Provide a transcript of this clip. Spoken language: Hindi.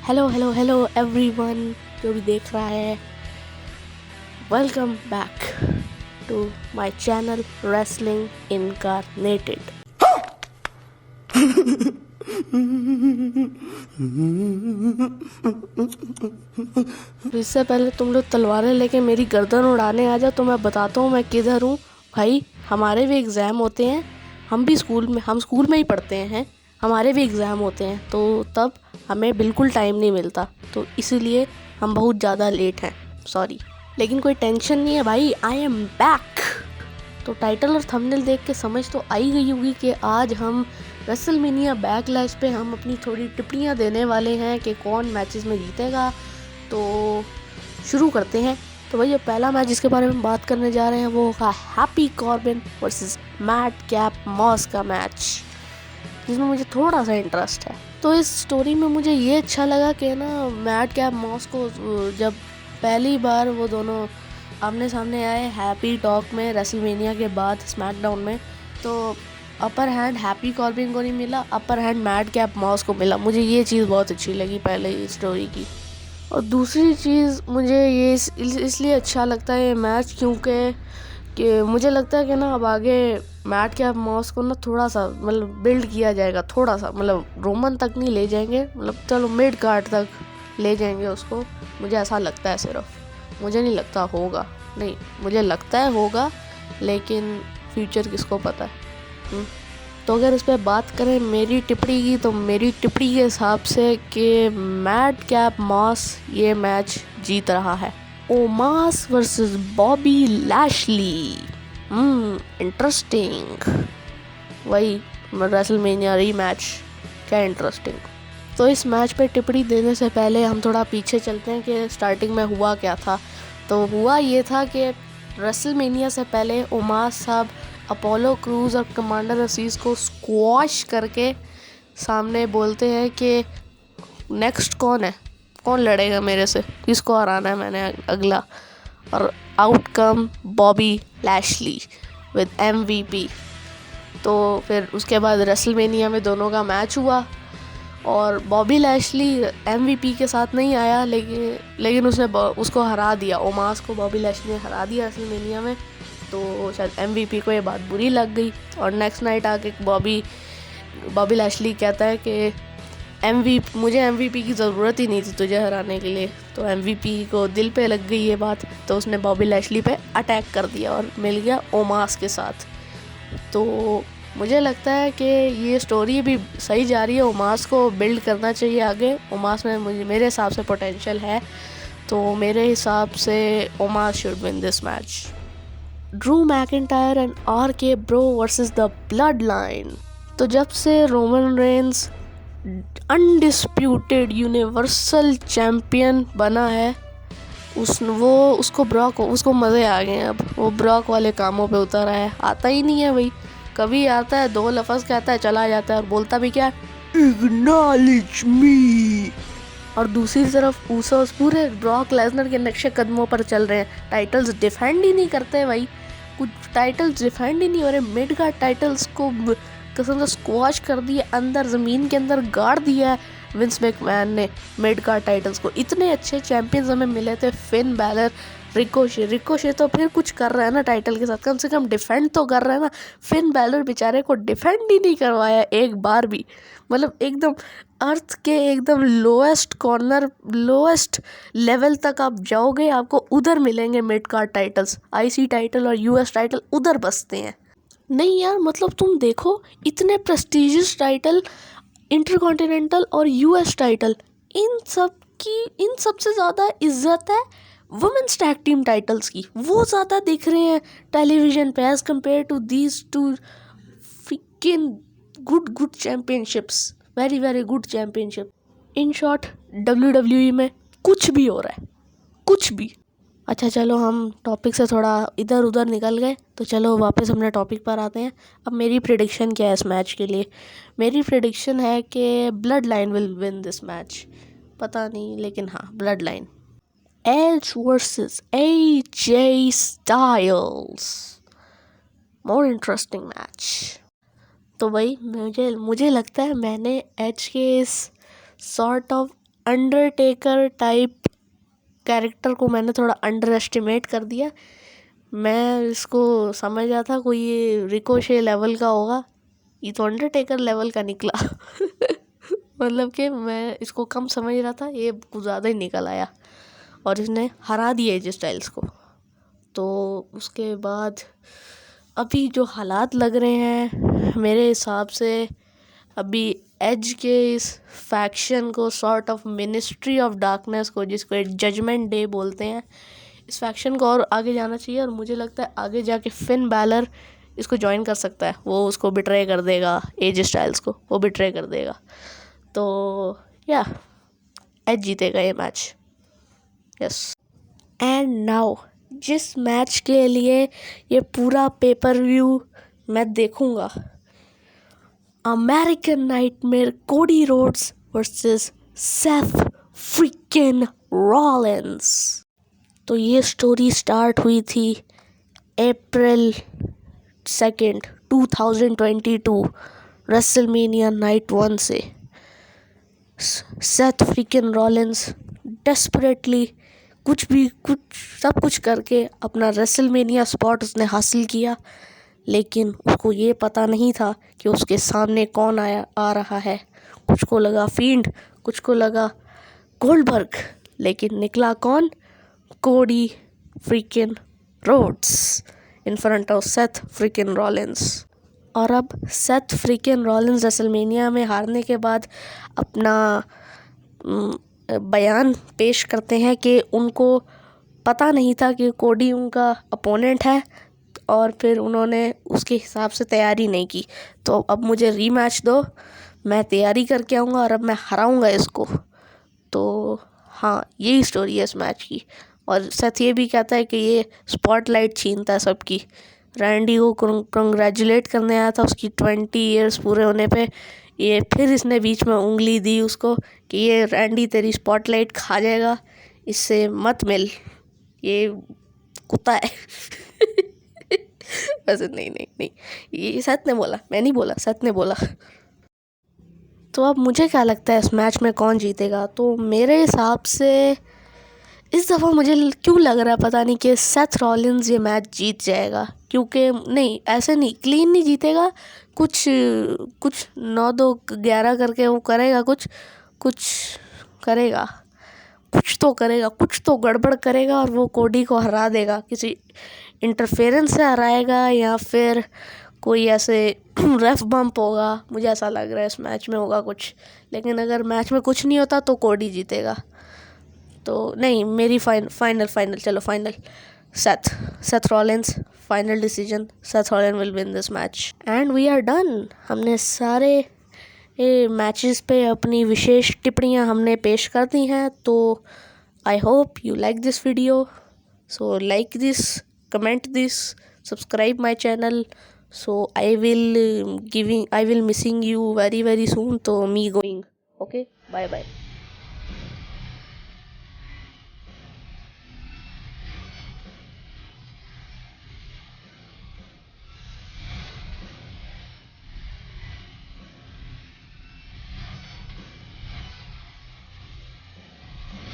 हेलो हेलो हेलो एवरीवन जो भी देख रहा है, welcome back to my channel wrestling incarnated. इससे पहले तुम लोग तलवारें लेके मेरी गर्दन उड़ाने आ जाओ तो मैं बताता हूँ मैं किधर हूँ। भाई हमारे भी एग्ज़ाम होते हैं, हम स्कूल में ही पढ़ते हैं, हमारे भी एग्ज़ाम होते हैं, तो तब हमें बिल्कुल टाइम नहीं मिलता, तो इसीलिए हम बहुत ज़्यादा लेट हैं, सॉरी। लेकिन कोई टेंशन नहीं है भाई, आई एम बैक। तो टाइटल और थंबनेल देख के समझ तो आई गई होगी कि आज हम रेसलमेनिया बैकलैश पे हम अपनी थोड़ी टिप्पणियाँ देने वाले हैं कि कौन मैचेस में जीतेगा। तो शुरू करते हैं। तो भाई जो पहला मैच जिसके बारे में बात करने जा रहे हैं वो होगा हैप्पी कॉर्बिन वर्सेस मैडकैप मॉस का मैच, जिसमें मुझे थोड़ा सा इंटरेस्ट है। तो इस स्टोरी में मुझे ये अच्छा लगा कि ना मैडकैप मॉस को जब पहली बार वो दोनों आमने सामने आए हैप्पी टॉक में रेसलमेनिया के बाद स्मैकडाउन में, तो अपर हैंड हैप्पी कॉर्बिन को नहीं मिला, अपर हैंड मैडकैप मॉस को मिला। मुझे ये चीज़ बहुत अच्छी लगी पहले स्टोरी की। और दूसरी चीज़ मुझे ये इसलिए अच्छा लगता है ये मैच क्योंकि मुझे लगता है कि ना अब आगे मैडकैप मॉस को ना थोड़ा सा मतलब बिल्ड किया जाएगा, थोड़ा सा मतलब रोमन तक नहीं ले जाएंगे, मतलब चलो मिड कार्ड तक ले जाएंगे उसको। मुझे ऐसा लगता है, सिर्फ मुझे नहीं लगता होगा, नहीं मुझे लगता है होगा, लेकिन फ्यूचर किसको पता है। तो अगर इस पर बात करें मेरी टिप्पणी की, तो मेरी टिप्पणी के हिसाब से कि मैडकैप मॉस ये मैच जीत रहा है। ओमास वर्सेस बॉबी लैशली, इंटरेस्टिंग। वही रेसलमेनिया रीमैच, क्या इंटरेस्टिंग। तो इस मैच पे टिप्पणी देने से पहले हम थोड़ा पीछे चलते हैं कि स्टार्टिंग में हुआ क्या था। तो हुआ ये था कि रेसलमेनिया से पहले ओमास साहब अपोलो क्रूज और कमांडर असीस को स्क्वॉश करके सामने बोलते हैं कि नेक्स्ट कौन है, कौन लड़ेगा मेरे से, किसको हराना है मैंने अगला। और outcome Bobby Lashley with MVP। तो फिर उसके बाद रेसलमेनिया में दोनों का मैच हुआ और बॉबी लैशली MVP के साथ नहीं आया, लेकिन उसने उसको हरा दिया, ओमास को बॉबी लैशली ने हरा दिया रेसलमेनिया में। तो शायद MVP को ये बात बुरी लग गई और नेक्स्ट नाइट आके बॉबी लैशली कहता है कि मुझे MVP की ज़रूरत ही नहीं थी तुझे हराने के लिए। तो MVP को दिल पे लग गई ये बात, तो उसने बॉबी लैशली पे अटैक कर दिया और मिल गया ओमास के साथ। तो मुझे लगता है कि ये स्टोरी भी सही जा रही है, ओमास को बिल्ड करना चाहिए आगे। ओमास में मेरे हिसाब से पोटेंशियल है, तो मेरे हिसाब से ओमास should win this match. Drew McIntyre and RK Bro versus the blood line. तो जब से Roman Reigns undisputed universal champion बना है, उसको मज़े आ गए हैं। अब वो ब्रॉक वाले कामों पे उतर है, आता ही नहीं है भाई। कभी आता है, दो लफ्ज़ कहता है, चला जाता है और बोलता भी क्या, एक्नॉलेज मी। और दूसरी तरफ ऊसोस पूरे ब्रॉक लेसनर के नक्शे कदमों पर चल रहे हैं, टाइटल्स डिफेंड ही नहीं करते भाई, कुछ टाइटल्स डिफेंड ही नहीं हो रहे। मिड कार्ड टाइटल्स को कसम से स्क्वॉश कर दिया, अंदर ज़मीन के अंदर गाड़ दिया है विंस मैकमैन ने मिड कार्ड टाइटल्स को। इतने अच्छे चैंपियंस हमें मिले थे, फिन बैलर, रिकोशे तो फिर कुछ कर रहा है ना टाइटल के साथ, कम से कम डिफेंड तो कर रहा है ना। फिन बैलर बेचारे को डिफेंड ही नहीं करवाया एक बार भी, मतलब एकदम अर्थ के एकदम लोएस्ट कॉर्नर, लोएस्ट लेवल तक आप जाओगे, आपको उधर मिलेंगे mid card titles, IC title और US टाइटल उधर बसते हैं। नहीं यार, मतलब तुम देखो, इतने प्रेस्टिजियस टाइटल, इंटरकॉन्टिनेंटल और US टाइटल, इन सब से ज़्यादा इज्जत है वुमेन्स टैग टीम टाइटल्स की। वो ज़्यादा दिख रहे हैं टेलीविज़न पे as compared to these two freaking good championships, very very good championship. In short WWE में कुछ भी हो रहा है, कुछ भी। अच्छा चलो, हम टॉपिक से थोड़ा इधर उधर निकल गए, तो चलो वापस अपने टॉपिक पर आते हैं। अब मेरी प्रेडिक्शन क्या है इस मैच के लिए। मेरी प्रेडिक्शन है कि bloodline will win this match. पता नहीं, लेकिन हाँ, bloodline. Edge versus AJ Styles, more interesting match. तो भाई मुझे लगता है मैंने एज के इस sort of Undertaker type character को मैंने थोड़ा अंडर एस्टिमेट कर दिया। मैं इसको समझ रहा था कोई ये रिकोशे लेवल का होगा, ये तो अंडरटेकर लेवल का निकला। मतलब कि मैं इसको कम समझ रहा था, ये कुछ ज़्यादा ही निकल आया और इसने हरा दिया एज स्टाइल्स को। तो उसके बाद अभी जो हालात लग रहे हैं मेरे हिसाब से, अभी एज के इस फैक्शन को, sort of ministry of darkness को, जिसको एक जजमेंट डे बोलते हैं, इस फैक्शन को और आगे जाना चाहिए। और मुझे लगता है आगे जाके फिन बैलर इसको ज्वाइन कर सकता है। वो उसको बिट्रे कर देगा, एज स्टाइल्स को वो बिट्रे कर देगा। तो या एज जीतेगा ये मैच। यस। एंड नाउ जिस मैच के लिए ये पूरा पेपर व्यू मैं देखूंगा, American nightmare Cody Rhodes versus Seth Freakin Rollins. तो ये स्टोरी स्टार्ट हुई थी अप्रैल 2nd 2022 रेसलमेनिया नाइट 1 से। सेथ फ्रीकिन रॉलिंस डेस्परेटली कुछ सब कुछ करके अपना रेसलमेनिया स्पॉट उसने हासिल किया, लेकिन उसको ये पता नहीं था कि उसके सामने कौन आ रहा है। कुछ को लगा फील्ड, कुछ को लगा गोल्डबर्ग, लेकिन निकला कौन? Cody Freakin Rhodes in front of Seth Freakin Rollins. और अब सेथ फ्रीकिन रॉलिंस रेसलमेनिया में हारने के बाद अपना बयान पेश करते हैं कि उनको पता नहीं था कि कोडी उनका अपोनेंट है, और फिर उन्होंने उसके हिसाब से तैयारी नहीं की। तो अब मुझे रीमैच दो, मैं तैयारी करके आऊँगा और अब मैं हराऊँगा इसको। तो हाँ, यही स्टोरी है इस मैच की। और साथ ये भी कहता है कि ये स्पॉटलाइट छीनता है सबकी। रैंडी को कंग्रेचुलेट करने आया था उसकी 20 ईयर्स पूरे होने पे, ये फिर इसने बीच में उंगली दी उसको कि ये रैंडी तेरी स्पॉटलाइट खा जाएगा, इससे मत मिल, ये कुत्ता है। वैसे नहीं, ये सच ने बोला, मैं नहीं बोला, सच ने बोला। तो अब मुझे क्या लगता है इस मैच में कौन जीतेगा? तो मेरे हिसाब से इस दफ़ा मुझे क्यों लग रहा है पता नहीं कि सेथ रॉलिंस ये मैच जीत जाएगा। क्योंकि नहीं, ऐसे नहीं, क्लीन नहीं जीतेगा, कुछ 9-2-11 करके वो करेगा, कुछ करेगा, कुछ तो गड़बड़ करेगा और वो कोडी को हरा देगा। किसी इंटरफेरेंस से हराएगा या फिर कोई ऐसे रेफ बम्प होगा, मुझे ऐसा लग रहा है इस मैच में होगा कुछ। लेकिन अगर मैच में कुछ नहीं होता तो कोडी जीतेगा। तो नहीं, मेरी फाइनल चलो final Seth Rollins, final decision, Seth Rollins will win this match and we are done. हमने सारे मैचेस पे अपनी विशेष टिप्पणियाँ हमने पेश कर दी हैं। तो I hope you like this video, so like this, comment this, subscribe my channel. So I will missing you very soon. So me going. Okay, bye.